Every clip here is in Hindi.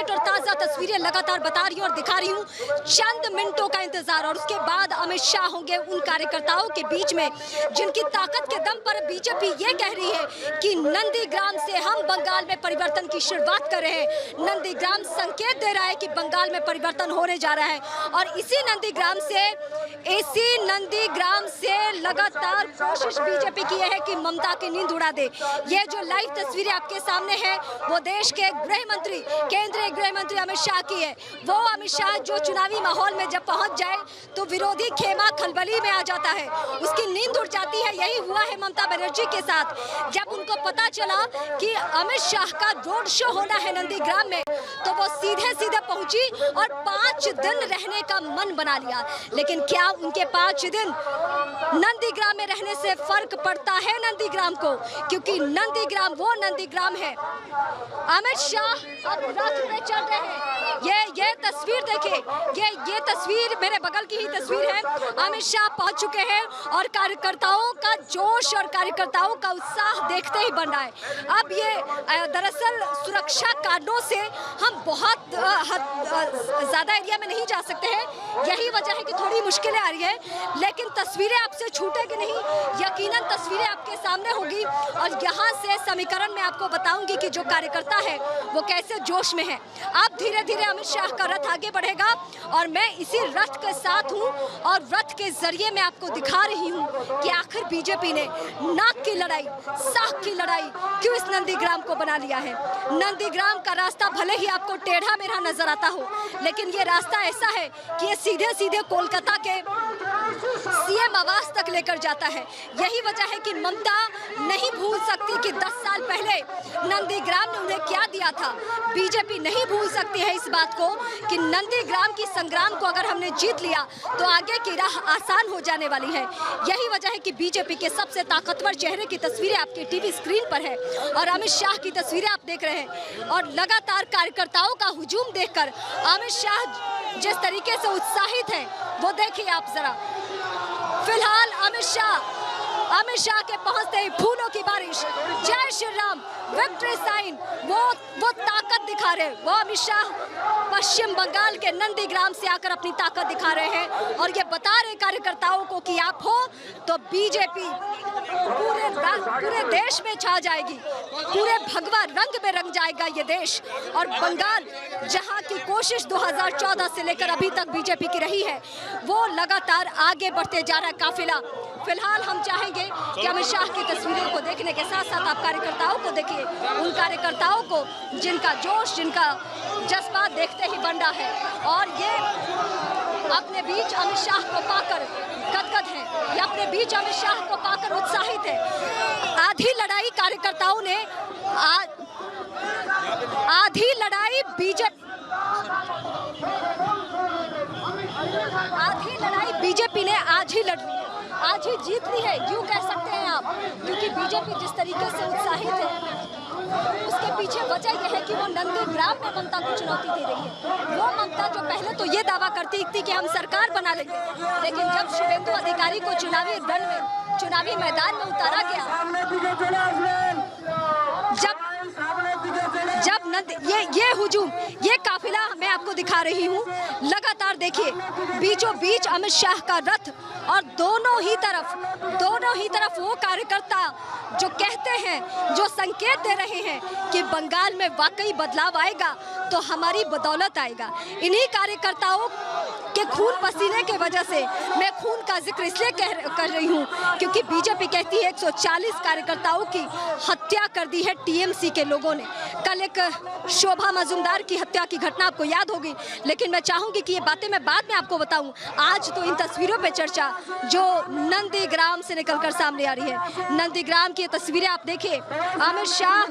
अपडेट और ताज़ा तस्वीरें लगातार बता रही हूँ और दिखा रही हूँ। चंद मिनटों का इंतजार और उसके बाद अमित शाह होंगे उन कार्यकर्ताओं के बीच में जिनकी ताकत के दम पर बीजेपी ये कह रही है कि नंदीग्राम से हम बंगाल में परिवर्तन की शुरुआत कर रहे हैं। नंदीग्राम संकेत दे रहा है कि बंगाल में परिवर्तन होने जा रहा है और इसी नंदीग्राम से लगातार कोशिश बीजेपी की है कि ममता की नींद उड़ा दे। ये जो लाइव तस्वीरें आपके सामने है वो देश के गृह मंत्री, केंद्रीय गृह मंत्री अमित शाह की है। वो अमित शाह जो चुनावी माहौल में जब पहुंच जाए तो विरोधी खेमा खलबली में आ जाता है, उसकी नींद उड़ जाती है। यही हुआ है ममता बनर्जी के साथ। जब उनको पता चला कि अमित शाह का रोड शो होना है नंदीग्राम में तो वो सीधे सीधे पहुंची और 5 दिन रहने का मन बना लिया। लेकिन क्या उनके 5 दिन नंदीग्राम में रहने से फर्क पड़ता है नंदीग्राम को? क्योंकि नंदीग्राम वो नंदीग्राम है। अमित शाह अब रथ में चल रहे हैं। ये तस्वीर देखिए, ये तस्वीर मेरे बगल की ही तस्वीर है। अमित शाह पहुंच चुके हैं और कार्यकर्ताओं का जोश और कार्यकर्ताओं का उत्साह देखते ही बन रहा है। अब ये दरअसल सुरक्षा कारणों से हम बहुत ज्यादा एरिया में नहीं जा सकते हैं, यही वजह है कि थोड़ी मुश्किलें आ रही है। लेकिन तस्वीरें आपसे छूटेगी नहीं, यकीनन तस्वीरें आपके सामने होगी और यहाँ से समीकरण में आपको बताऊंगी कि जो कार्यकर्ता है वो कैसे जोश में है। अब धीरे धीरे अमित शाह का रथ आगे बढ़ेगा और मैं इसी रथ के साथ हूँ और रथ के जरिए मैं आपको दिखा रही हूँ कि आखिर बीजेपी ने नाक की लड़ाई, साख की लड़ाई क्यों इस नंदीग्राम को बना लिया है। नंदीग्राम का रास्ता भले ही आपको टेढ़ा मेढ़ा नजर आता हो, लेकिन ये रास्ता ऐसा है कि ये सीधे सीधे कोलकाता के सीएम आवास तक लेकर जाता है। यही वजह है कि ममता नहीं भूल सकती कि 10 साल पहले नंदीग्राम ने उन्हें क्या दिया था। बीजेपी नहीं भूल सकती है इस बात को कि नंदीग्राम की संग्राम को अगर हमने जीत लिया तो आगे की राह आसान हो जाने वाली है। यही वजह है कि बीजेपी के सबसे ताकतवर चेहरे की तस्वीरें आपकी टीवी स्क्रीन पर है और अमित शाह की तस्वीरें आप देख रहे हैं और लगातार कार्यकर्ताओं का हुजूम देखकर अमित शाह जिस तरीके से उत्साहित है वो देखिए आप जरा। फिलहाल अमित शाह के पहुंचते ही फूलों की बारिश, जय श्री राम, विक्ट्री साइन, वो ताकत दिखा रहे। वो अमित शाह पश्चिम बंगाल के नंदीग्राम से आकर अपनी ताकत दिखा रहे हैं और ये बता रहे कार्यकर्ताओं को कि आप हो तो बीजेपी पूरे देश में छा जाएगी, पूरे भगवा रंग में रंग जाएगा ये देश। और बंगाल जहां की कोशिश 2014 से लेकर अभी तक बीजेपी की रही है वो लगातार आगे बढ़ते जा रहा है काफिला। फिलहाल हम चाहेंगे कि अमित शाह की तस्वीरों को देखने के साथ साथ आप कार्यकर्ताओं को देखिए, उन कार्यकर्ताओं को जिनका जोश, जिनका जज्बा देखते ही बन रहा है और ये अपने बीच अमित शाह को पाकर गदगद है, ये अपने बीच अमित शाह को पाकर उत्साहित है। आधी लड़ाई कार्यकर्ताओं ने आधी लड़ाई बीजेपी ने आज ही लड़ ली है, आज ही जीत ली है, यूं कह सकते हैं आप। क्योंकि बीजेपी जिस तरीके से उत्साहित है उसके पीछे वजह यह है कि वो नंदीग्राम में ममता को चुनौती दे रही है। वो ममता जो पहले तो ये दावा करती थी कि हम सरकार बना लेंगे, लेकिन जब शुभेंदु अधिकारी को चुनावी मैदान में उतारा गया, जब ये हुजूम, ये काफिला मैं आपको दिखा रही हूँ, लगातार देखिए बीचों बीच अमित शाह का रथ और दोनों ही तरफ वो कार्यकर्ता जो कहते हैं, जो संकेत दे रहे हैं कि बंगाल में वाकई बदलाव आएगा तो हमारी बदौलत आएगा। इन्हीं कार्यकर्ताओं के खून पसीने के वजह से मैं खून का जिक्र इसलिए कर रही हूँ क्योंकि बीजेपी कहती है 140 कार्यकर्ताओं की हत्या कर दी है टीएमसी के लोगों ने। कल एक शोभा मजुमदार की हत्या की घटना आपको याद होगी, लेकिन मैं चाहूंगी कि ये बातें मैं बाद में आपको बताऊं। आज तो इन तस्वीरों पे चर्चा जो नंदीग्राम से निकलकर सामने आ रही है। नंदीग्राम की तस्वीरें आप देखिए। अमित शाह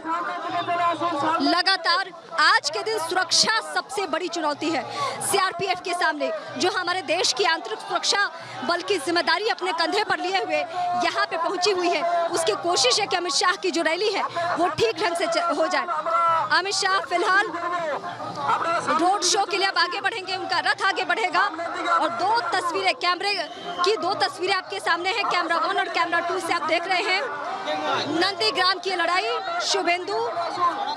लगातार, आज के दिन सुरक्षा सबसे बड़ी चुनौती है सीआरपीएफ के सामने, जो हमारे देश की आंतरिक सुरक्षा बल की जिम्मेदारी अपने कंधे पर लिए हुए यहाँ पे पहुंची हुई है। उसकी कोशिश है कि अमित शाह की जो रैली है वो ठीक ढंग से हो जाए। अमित शाह फिलहाल रोड शो के लिए अब आगे बढ़ेंगे, उनका रथ आगे बढ़ेगा और दो तस्वीरें आपके सामने हैं, कैमरा 1 और कैमरा 2 से आप देख रहे हैं नंदीग्राम की लड़ाई शुभेंदु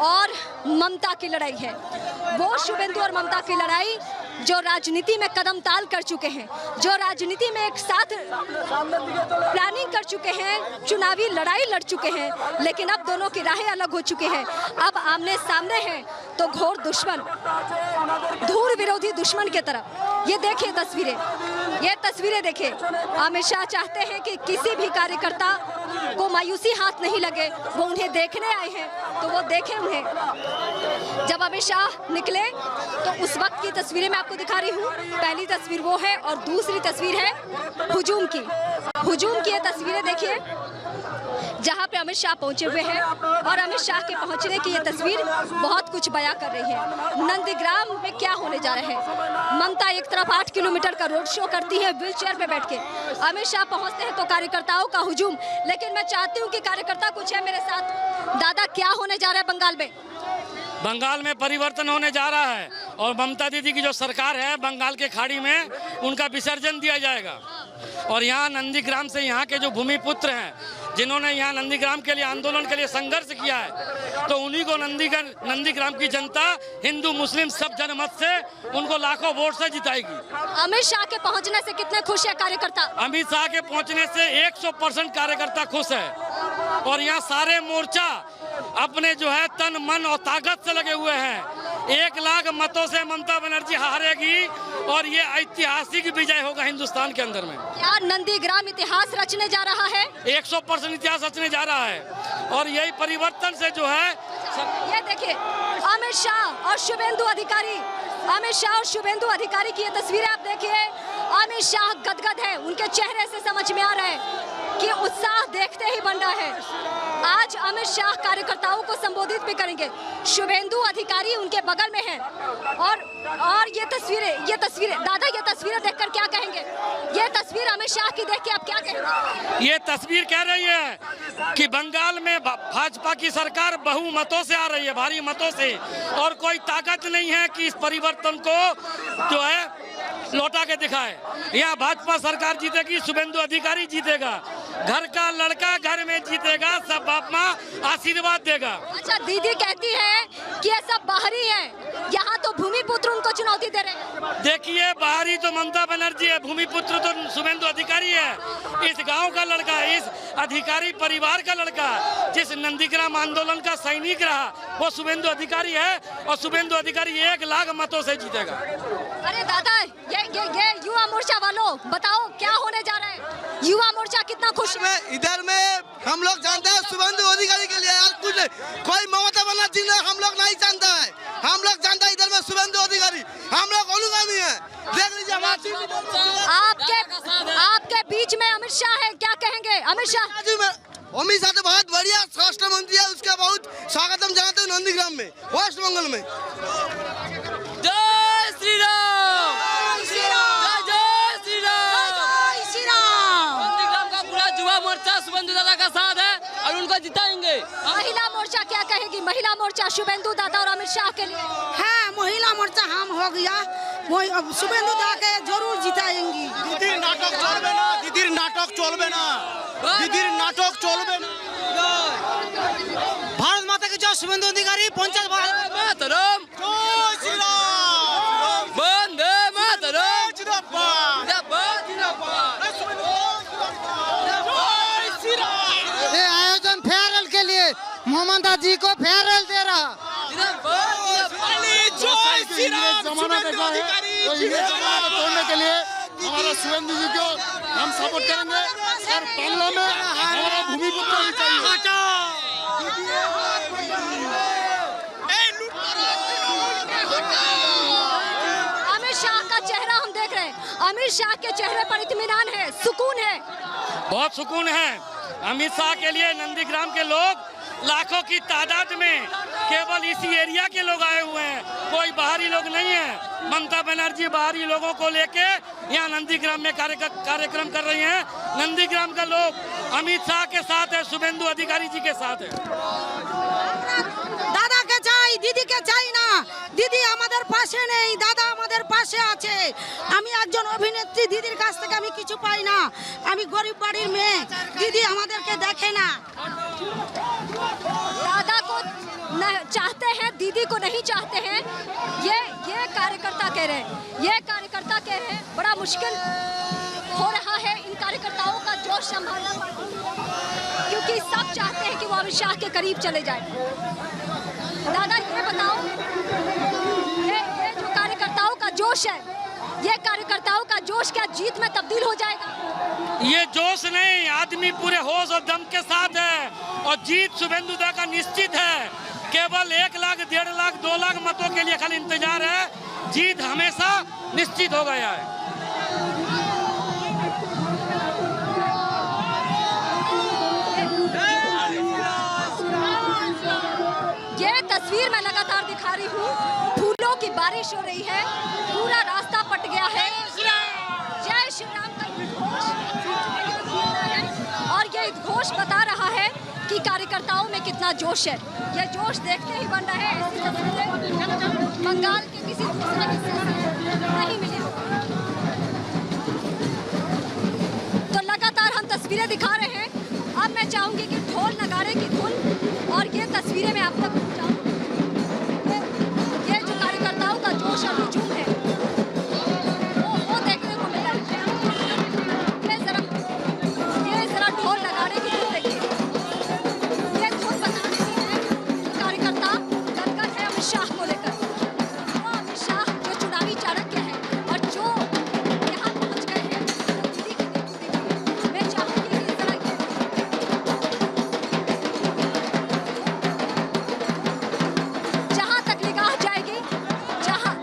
और ममता की लड़ाई है। वो शुभेंदु और ममता की लड़ाई जो राजनीति में कदम ताल कर चुके हैं, जो राजनीति में एक साथ प्लानिंग कर चुके हैं, चुनावी लड़ाई लड़ चुके हैं, लेकिन अब दोनों की राहें अलग हो चुकी हैं। अब आमने सामने हैं तो घोर दुश्मन, धूर विरोधी दुश्मन की तरफ। ये देखिए तस्वीरें, ये तस्वीरें देखिए। अमित शाह चाहते हैं कि किसी भी कार्यकर्ता को मायूसी हाथ नहीं लगे, वो उन्हें देखने आए हैं तो वो देखें उन्हें। जब अमित शाह निकले तो उस वक्त की तस्वीरें मैं आपको दिखा रही हूँ। पहली तस्वीर वो है और दूसरी तस्वीर है हुजूम की। हुजूम की ये तस्वीरें देखिए जहाँ पे अमित शाह पहुंचे हुए हैं, और अमित शाह के पहुंचने की ये तस्वीर बहुत कुछ बयां कर रही है। नंदीग्राम में क्या होने जा रहा है? ममता एक तरफ 8 किलोमीटर का रोड शो करती है व्हील चेयर पे बैठ के, अमित शाह पहुंचते हैं तो कार्यकर्ताओं का हुजूम। लेकिन मैं चाहती हूँ कि कार्यकर्ता कुछ है मेरे साथ। दादा, क्या होने जा रहा है बंगाल में? बंगाल में परिवर्तन होने जा रहा है और ममता दीदी की जो सरकार है, बंगाल के खाड़ी में उनका विसर्जन दिया जाएगा। और यहाँ नंदीग्राम से यहाँ के जो भूमिपुत्र हैं, जिन्होंने यहाँ नंदीग्राम के लिए आंदोलन के लिए संघर्ष किया है, तो उन्हीं को नंदीग्राम की जनता, हिंदू मुस्लिम सब जनमत से उनको लाखों वोट से जिताएगी। अमित शाह के पहुंचने से कितने खुश है कार्यकर्ता? अमित शाह के पहुंचने से 100% कार्यकर्ता खुश है। और यहाँ सारे मोर्चा अपने जो है तन मन और ताकत से लगे हुए हैं। 1 लाख मतों से ममता बनर्जी हारेगी और ये ऐतिहासिक विजय होगा हिंदुस्तान के अंदर में। क्या नंदीग्राम इतिहास रचने जा रहा है? 100% इतिहास रचने जा रहा है। और यही परिवर्तन से जो है ये देखिए अमित शाह और शुभेंदु अधिकारी, अमित शाह और शुभेंदु अधिकारी की ये तस्वीरें आप देखिए। अमित शाह गदगद है, उनके चेहरे से समझ में आ रहा है कि उत्साह देखते ही बन रहा है। आज अमित शाह कार्यकर्ताओं को संबोधित भी करेंगे। शुभेंदु अधिकारी उनके बगल में हैं। और ये तस्वीरें दादा, ये तस्वीरें देखकर क्या कहेंगे? ये तस्वीर अमित शाह की देख के आप क्या कहेंगे? ये तस्वीर कह रही है कि बंगाल में भाजपा की सरकार बहुमतों से आ रही है, भारी मतों से, और कोई ताकत नहीं है कि इस परिवर्तन को जो है लौटा के दिखाए। यहाँ भाजपा सरकार जीतेगी, शुभेंदु अधिकारी जीतेगा, घर का लड़का घर में जीतेगा, सब बाप माँ आशीर्वाद देगा। अच्छा, दीदी कहती है कि ये सब बाहरी है, यहाँ तो भूमिपुत्र उनको चुनौती दे रहे हैं। देखिए, बाहरी तो ममता बनर्जी है, भूमिपुत्र तो शुभेंदु अधिकारी है। इस गांव का लड़का, इस अधिकारी परिवार का लड़का, जिस नंदीग्राम आंदोलन का सैनिक रहा, वो शुभेंदु अधिकारी है। और शुभेंदु अधिकारी 1 लाख मतों से जीतेगा। अरे दादा, ये युवा मोर्चा वालों बताओ क्या होने जा रहा है? युवा मोर्चा कितना खुश है? इधर में हम लोग जानते हैं शुभेंदु अधिकारी के लिए यार कुछ कोई ममता बनर्जी ने हम लोग नहीं जानता है। हम लोग जानते हैं इधर में शुभेंदु अधिकारी, हम लोग अनुगामी है। देख लीजिए आपके बीच में अमित शाह है, क्या कहेंगे? अमित शाह तो बहुत बढ़िया राष्ट्र मंत्री है, उसका बहुत स्वागत हम जनाते हैं नंदीग्राम में, वेस्ट बंगाल में। जय श्री राम, जय श्री राम, जय श्री राम। नंदीग्राम का पूरा युवा मोर्चा शुभेंदु दादा का साथ है और उनको जिताएंगे। महिला मोर्चा क्या कहेगी? महिला मोर्चा शुभेंदु दादा और अमित शाह के लिए है। महिला मोर्चा हम हो गया, शुभेंदु दादा के जरूर जिताएंगी। दीदी नाटक चलबे ना, दीदी नाटक चलबे ना, दीदी नाटक चलबे ना। भारत माता के जय, शुभेंदु अधिकारी पंचायत मातरम, जय श्री राम, वंदे मातरम, जिंदाबाद, जिंदाबाद, जिंदाबाद, जय श्री राम। ये आयोजन फेयरवेल के लिए ममता जी को फेयरवेल दे रहा। जिंदाबाद, जय श्री राम। जमाना देखा है तो ये जमाना को तोड़ने के लिए हमारा शुभेंदु जी को हम सपोर्ट करेंगे। और बांग्ला में हमारा भूमिपुत्र ही चाहिए। अमित शाह का चेहरा हम देख रहे हैं। अमित शाह के चेहरे पर इत्मीनान है, सुकून है, बहुत सुकून है। अमित शाह के लिए नंदीग्राम के लोग लाखों की तादाद में केवल इसी एरिया के लोग आए हुए हैं, कोई बाहरी लोग नहीं है। ममता बनर्जी बाहरी लोगों को लेके यहाँ नंदीग्राम में कार्यक्रम कर रही हैं। नंदीग्राम का लोग अमित शाह के साथ है, शुभेंदु अधिकारी जी के साथ है। दादा के चाই, দিদি কে চাই না। দিদি আমাদের পাশে নেই, দাদা আমাদের পাশে আছে। আমি একজন অভিনেত্রী, দিদির কাছ থেকে আমি কিছু পাই না। আমি গরিব বাড়ির মেয়ে, দিদি আমাদেরকে দেখে না। दादा को चाहते हैं, दीदी को नहीं चाहते हैं, ये कार्यकर्ता कह रहे हैं। ये कार्यकर्ता कह रहे हैं बड़ा मुश्किल हो रहा है इन कार्यकर्ताओं का जोश संभालना, क्योंकि सब चाहते हैं कि वो अमित शाह के करीब चले जाए। दादा ये बताओ, ये जो कार्यकर्ताओं का जोश है, ये कार्यकर्ताओं का जोश क्या जीत में तब्दील हो जाएगा? ये जोश नहीं, आदमी पूरे होश और दम के साथ है और जीत शुभेंदु दा का निश्चित है। केवल 1 लाख, 1.5 लाख, 2 लाख मतों के लिए खाली इंतजार है। जीत हमेशा निश्चित हो गया है। ये तस्वीर मैं लगातार दिखा रही हूँ, फूलों की बारिश हो रही है, पूरा रास्ता पट गया है। जय श्री राम का उद्घोष, और ये उद्घोष बता रहा है कि कार्यकर्ताओं में कितना जोश है। ये जोश देखते ही बन रहा है। ऐसी तस्वीरें बंगाल के किसी दूसरे हिस्से से नहीं मिली। तो लगातार हम तस्वीरें दिखा रहे हैं। अब मैं चाहूंगी कि ढोल नगाड़े की धुन और ये तस्वीरें मैं आप तक पहुंचाऊं। ये जो कार्यकर्ताओं का जोश और हुजूम है वो देखने को मिला है। ये जरा ढोल नगाड़े की धुन देखिए। ये धुन बता रही है कि कार्यकर्ता गदगद है अमित शाह को लेकर। वो अमित शाह जो चुनावी चाणक्य है और जो यहाँ पहुँच गए हैं, दिल्ली की नींबू मैं चाहूंगी कि जरा जहाँ तक निगाह जाएगी, जहाँ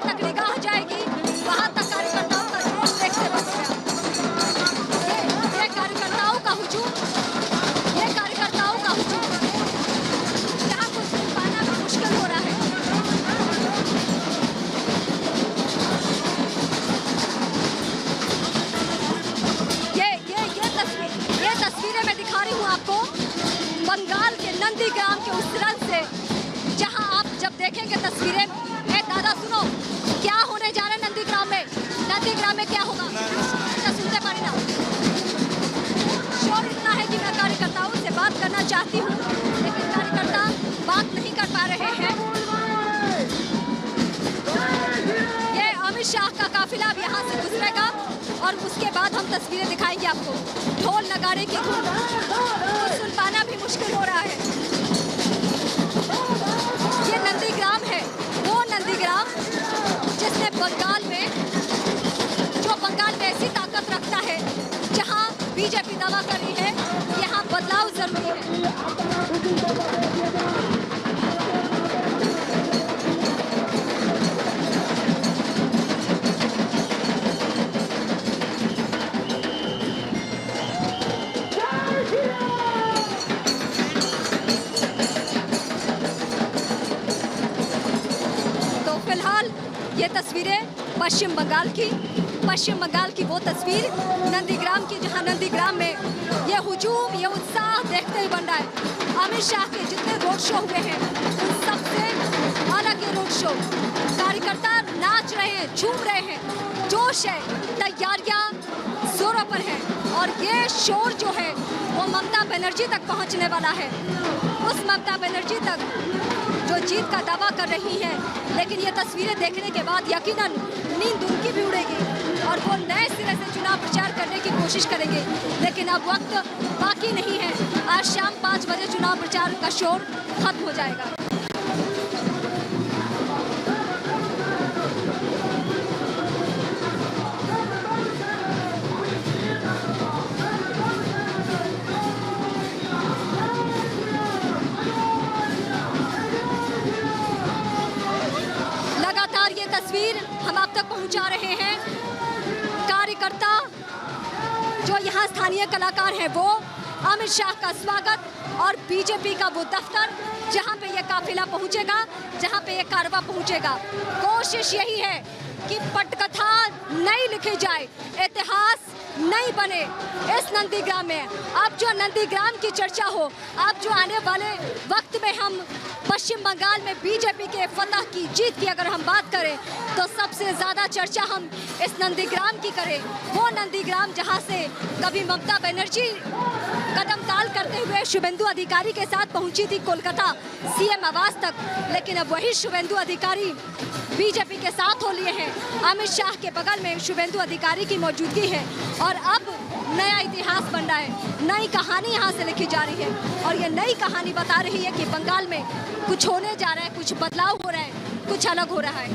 तक निगाह जाएगी, वहाँ तक कार्यकर्ताओं का जोश देखते बन गया। ये कार्यकर्ताओं का हुजूम, यहाँ कुछ पाना भी मुश्किल हो रहा है। ये तस्वीरें मैं दिखा रही हूँ आपको बंगाल के नंदीग्राम के उस रन से, जहां आप जब देखेंगे तस्वीरें। दादा सुनो, क्या होने जा रहा है नंदीग्राम में? नंदीग्राम में क्या होगा? अच्छा सुनते पारी ना। शोर इतना है कि मैं कार्यकर्ताओं से बात करना चाहती हूँ, लेकिन कार्यकर्ता बात नहीं कर पा रहे हैं। ये अमित शाह का काफिला अब यहाँ से गुजरेगा और उसके बाद हम तस्वीरें दिखाएंगे आपको। ढोल नगाड़े की धुन सुन पाना भी मुश्किल हो रहा है। ये नंदीग्राम है, वो नंदीग्राम जिसने बंगाल में ऐसी ताकत रखता है, जहां बीजेपी दावा कर रही है यहाँ बदलाव जरूरी है। ये तस्वीरें पश्चिम बंगाल की वो तस्वीर नंदीग्राम की, जहां नंदीग्राम में ये हुजूम, ये उत्साह देखते ही बन रहा है। अमित शाह के जितने रोड शो हुए हैं उन सबसे अलग ये रोड शो। कार्यकर्ता नाच रहे हैं, झूम रहे हैं, जोश है, तैयारियां जोरों पर है और ये शोर जो है वो ममता बनर्जी तक पहुंचने वाला है। उस ममता बनर्जी तक जो जीत का दावा कर रही है, लेकिन ये तस्वीरें देखने के बाद यकीनन नींद उनकी भी उड़ेगी और वो नए सिरे से चुनाव प्रचार करने की कोशिश करेंगे। लेकिन अब वक्त बाकी नहीं है, आज शाम 5 बजे चुनाव प्रचार का शोर खत्म हो जाएगा। तस्वीर हम आप तक पहुंचा रहे हैं। कार्यकर्ता जो यहाँ स्थानीय कलाकार हैं वो अमित शाह का स्वागत और बीजेपी का वो दफ्तर जहाँ पे ये काफिला पहुंचेगा, जहाँ पे ये कारवा पहुंचेगा। कोशिश यही है कि पटकथा नहीं लिखी जाए, इतिहास नहीं बने इस नंदीग्राम में। अब जो नंदीग्राम की चर्चा हो, अब जो आने वाले वक्त में हम पश्चिम बंगाल में बीजेपी के फतह की, जीत की अगर हम बात करें तो सबसे ज़्यादा चर्चा हम इस नंदीग्राम की करें। वो नंदीग्राम जहां से कभी ममता बनर्जी कदम ताल करते हुए शुभेंदु अधिकारी के साथ पहुंची थी कोलकाता सीएम आवास तक, लेकिन अब वही शुभेंदु अधिकारी बीजेपी के साथ हो लिए हैं। अमित शाह के बगल में शुभेंदु अधिकारी की मौजूदगी है और अब नया इतिहास बन रहा है, नई कहानी यहाँ से लिखी जा रही है और ये नई कहानी बता रही है कि बंगाल में कुछ होने जा रहा है, कुछ बदलाव हो रहा है, कुछ अलग हो रहा है।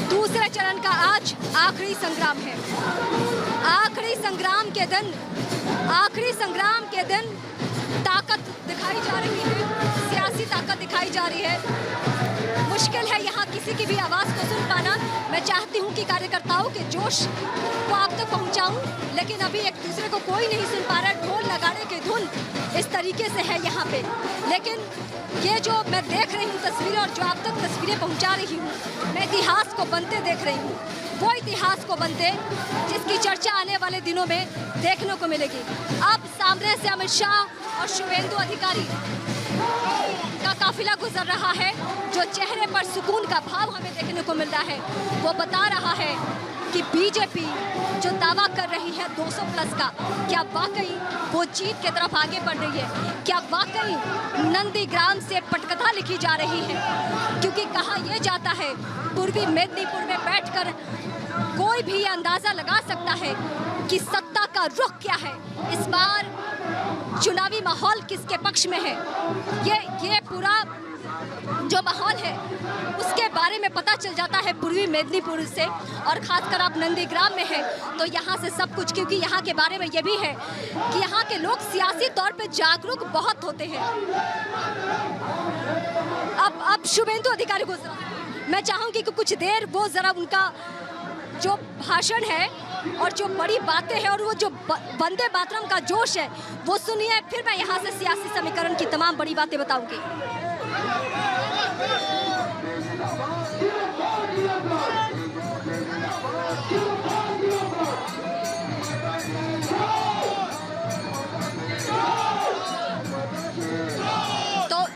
दूसरे चरण का आज आखिरी संग्राम है। आखिरी संग्राम के दिन ताकत दिखाई जा रही है, सियासी ताकत दिखाई जा रही है। मुश्किल है यहाँ किसी की भी आवाज़ को सुन पाना। मैं चाहती हूँ कि कार्यकर्ताओं के जोश को आप तक पहुँचाऊँ, लेकिन अभी एक दूसरे को कोई नहीं सुन पा रहा है। ढोल नगाड़े की धुन इस तरीके से है यहाँ पे, लेकिन ये जो मैं देख रही हूँ तस्वीरें और जो आप तक तस्वीरें पहुँचा रही हूँ, मैं इतिहास को बनते देख रही हूँ, वो इतिहास को बनते जिसकी चर्चा आने वाले दिनों में देखने को मिलेगी। अब सामने से अमित शाह और शुभेंदु अधिकारी का काफिला गुजर रहा है। जो चेहरे पर सुकून का भाव हमें देखने को मिल रहा है, वो बता रहा है कि बीजेपी जो दावा कर रही है 200 प्लस का, क्या वाकई वो जीत की तरफ आगे बढ़ रही है? क्या वाकई नंदीग्राम से पटकथा लिखी जा रही है? क्योंकि कहा यह जाता है पूर्वी मेदिनीपुर में बैठकर कोई भी अंदाजा लगा सकता है कि सत्ता का रुख क्या है, इस बार चुनावी माहौल किसके पक्ष में है। ये पूरा जो माहौल है उसके बारे में पता चल जाता है पूर्वी मेदिनीपुर से, और खासकर आप नंदीग्राम में हैं तो यहाँ से सब कुछ, क्योंकि यहाँ के बारे में ये भी है कि यहाँ के लोग सियासी तौर पे जागरूक बहुत होते हैं। अब शुभेंदु अधिकारी को मैं चाहूँगी कि कुछ देर वो जरा उनका जो भाषण है और जो बड़ी बातें हैं और वो जो वंदे मातरम का जोश है वो सुनिए, फिर मैं यहाँ से सियासी समीकरण की तमाम बड़ी बातें बताऊंगी।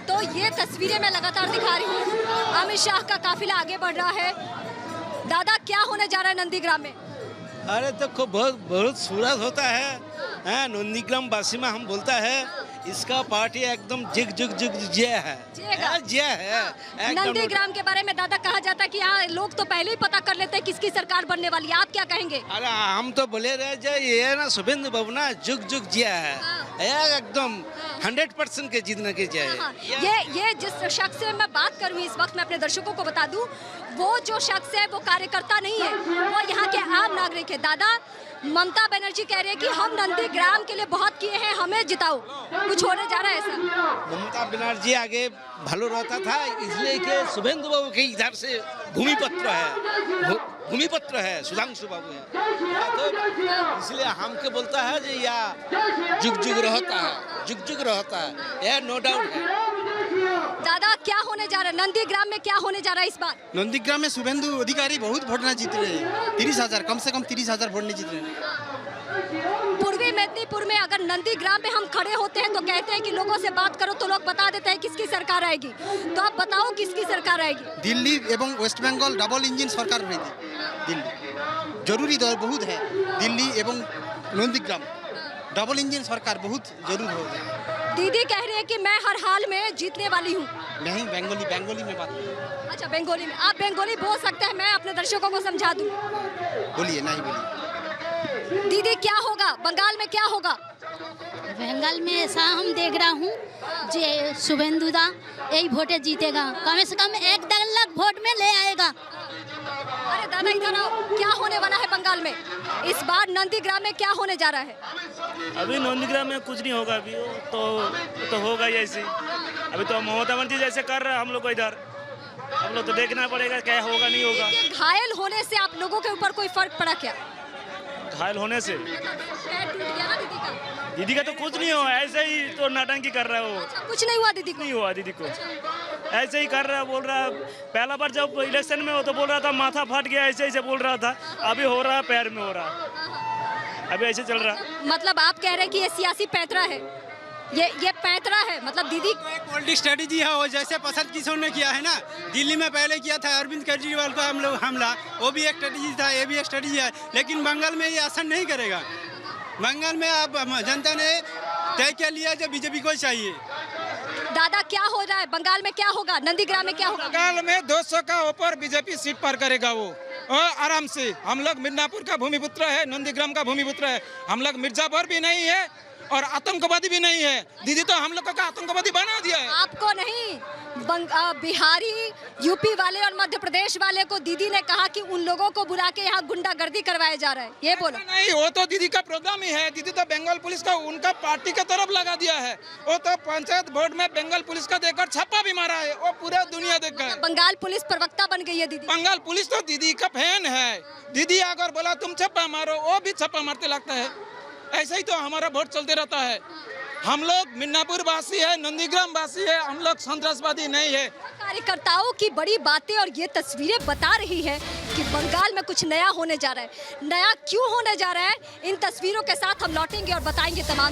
तो ये तस्वीरें मैं लगातार दिखा रही हूँ। अमित शाह का काफिला आगे बढ़ रहा है। दादा, क्या होने जा रहा है नंदीग्राम में? अरे देखो बहुत सूरत होता है नंदीग्राम वासी में हम बोलता है इसका पार्टी एकदम जिग जय है। नंदीग्राम के बारे में दादा कहा जाता है कि यहाँ लोग तो पहले ही पता कर लेते हैं किसकी सरकार बनने वाली है, आप क्या कहेंगे? अरे हम तो बोले रहे जो ये ना शुभेंदु बाबू ना जुग जिया है, एकदम 100% के जीतने की जय। ये जिस शख्स से मैं बात करूँ इस वक्त, मैं अपने दर्शकों को बता दूं, वो जो शख्स है वो कार्यकर्ता नहीं है, वो यहाँ के आम नागरिक है। दादा, ममता बनर्जी कह रहे हैं कि हम नंदीग्राम के लिए बहुत किए हैं, हमें जिताओ, कुछ होने जा रहा है ऐसा? ममता बनर्जी आगे भलो रहता था, इसलिए कि शुभेंदु बाबू के इधर से भूमिपत्र है सुधांशु बाबू है, तो इसलिए हमके बोलता है जो या जुग रहता है, यह नो डाउट है। दादा, क्या होने जा रहा है नंदीग्राम में, क्या होने जा रहा है इस बार? नंदीग्राम में शुभेंदु अधिकारी बहुत वोट न जीत रहे हैं, 30,000 कम से कम 30,000 वोट नहीं जीत रहे हैं। पूर्वी मेदिनीपुर में अगर नंदीग्राम में हम खड़े होते हैं तो कहते हैं कि लोगों से बात करो तो लोग बता देते हैं किसकी सरकार आएगी, तो आप बताओ किसकी सरकार आएगी? दिल्ली एवं वेस्ट बंगाल डबल इंजन सरकार रहेगी। दिल्ली जरूरी दौर बहुत है, दिल्ली एवं नंदीग्राम डबल इंजन सरकार बहुत जरूर होगी। दीदी कह रही है कि मैं हर हाल में जीतने वाली हूँ। नहीं, बंगाली में बात। अच्छा, बंगाली में आप बंगाली बोल सकते हैं, मैं अपने दर्शकों को समझा दूँ। बोलिए, नहीं बोलिए। दीदी, क्या होगा बंगाल में, क्या होगा? बंगाल में ऐसा हम देख रहा हूँ जे शुभेंदु दा यही वोटे जीतेगा, कम से कम 1 लाख वोट में ले आएगा। अरे दादा, इधर आओ, क्या होने वाला है बंगाल में इस बार? नंदीग्राम में क्या होने जा रहा है? अभी नंदीग्राम में कुछ नहीं होगा, अभी तो होगा ही ऐसे। अभी तो ममता बनर्जी जैसे कर रहे हैं हम लोग को इधर, हम लोग तो देखना पड़ेगा क्या होगा नहीं होगा। घायल होने से आप लोगों के ऊपर कोई फर्क पड़ा क्या? घायल होने से पैर टूट गया ना दीदी का तो कुछ नहीं हुआ, ऐसे ही तो नाटंकी कर रहा है वो। अच्छा, कुछ नहीं हुआ दीदी को? नहीं हुआ दीदी को, ऐसे ही कर रहा है, बोल रहा है। पहला बार जब इलेक्शन में वो तो बोल रहा था माथा फट गया, ऐसे बोल रहा था, अभी हो रहा है पैर में हो रहा है, अभी ऐसे चल रहा है। मतलब आप कह रहे हैं कि ये सियासी पैतरा है? ये पैंतरा है, मतलब दीदी पॉलिटिक्स स्ट्रेटेजी है, वो जैसे पसंद किसी ने किया है ना, दिल्ली में पहले किया था अरविंद केजरीवाल का हम लोग हमला, वो भी एक स्ट्रेटेजी था, ये भी एक स्ट्रेटेजी है, लेकिन बंगाल में ये असर नहीं करेगा। बंगाल में अब जनता ने तय किया लिया जो बीजेपी को चाहिए। दादा क्या हो रहा है बंगाल में, क्या होगा नंदीग्राम में, क्या होगा? बंगाल में 200 का ऊपर बीजेपी सीट पार करेगा वो, और आराम से। हम लोग मिदनापुर का भूमिपुत्र है, नंदीग्राम का भूमिपुत्र है, हम लोग मिर्जापुर भी नहीं है और आतंकवादी भी नहीं है। दीदी तो हम लोग का आतंकवादी बना दिया है। आपको नहीं, बिहारी, यूपी वाले और मध्य प्रदेश वाले को दीदी ने कहा कि उन लोगों को बुला के यहाँ गुंडागर्दी करवाया जा रहा है, ये बोलो। नहीं, वो तो दीदी का प्रोग्राम ही है। दीदी तो बंगाल पुलिस का उनका पार्टी के तरफ लगा दिया है। वो तो पंचायत बोर्ड में बंगाल पुलिस का देखकर छापा भी मारा है, वो पूरा दुनिया देख गए। बंगाल पुलिस प्रवक्ता बन गई है दीदी। बंगाल पुलिस तो दीदी का फैन है। दीदी अगर बोला तुम छापा मारो, वो भी छापा मारते लगता है। ऐसा ही तो हमारा वोट चलते रहता है। हम लोग मिदनापुर वासी है, नंदीग्राम वासी है, हम लोग संतरासवादी नहीं है। कार्यकर्ताओं की बड़ी बातें और ये तस्वीरें बता रही है कि बंगाल में कुछ नया होने जा रहा है। नया क्यों होने जा रहा है, इन तस्वीरों के साथ हम लौटेंगे और बताएंगे तमाम